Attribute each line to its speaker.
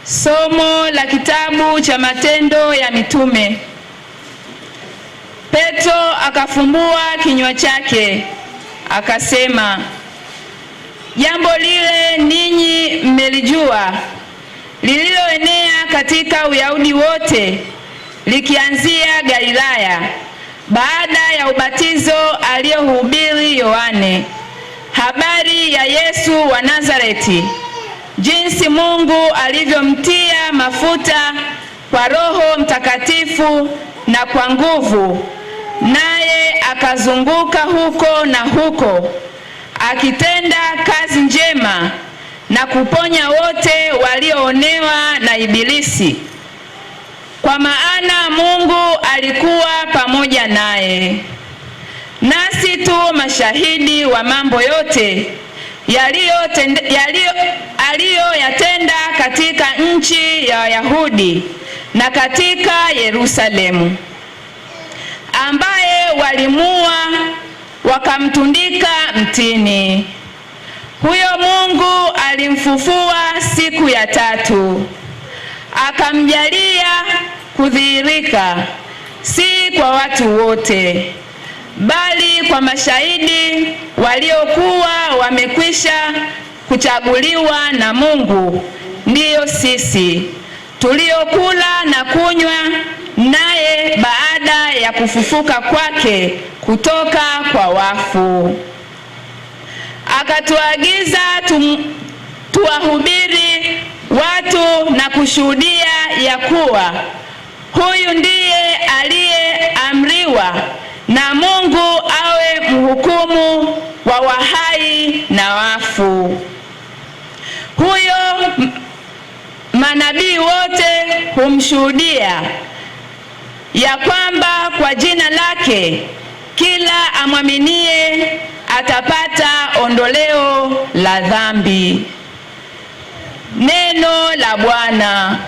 Speaker 1: Somo la kitabu cha Matendo ya Mitume. Petro akafumbua kinywa chake akasema, jambo lile ninyi mmelijua, lililoenea katika Uyahudi wote, likianzia Galilaya, baada ya ubatizo aliohubiri Yohane, habari ya Yesu wa Nazareti, jinsi Mungu alivyomtia mafuta kwa Roho Mtakatifu na kwa nguvu, naye akazunguka huko na huko akitenda kazi njema na kuponya wote walioonewa na Ibilisi, kwa maana Mungu alikuwa pamoja naye. Nasi tu mashahidi wa mambo yote aliyoyatenda katika nchi ya Wayahudi na katika Yerusalemu, ambaye walimua wakamtundika mtini. Huyo Mungu alimfufua siku ya tatu, akamjalia kudhihirika, si kwa watu wote, bali kwa mashahidi waliokuwa wamekwisha kuchaguliwa na Mungu, ndiyo sisi tuliokula na kunywa naye baada ya kufufuka kwake kutoka kwa wafu. Akatuagiza tuwahubiri watu na kushuhudia ya kuwa huyu ndiye aliyeamriwa na Mungu awe mhukumu wa wahai na wafu. Huyo manabii wote humshuhudia ya kwamba kwa jina lake kila amwaminie atapata ondoleo la dhambi. Neno la Bwana.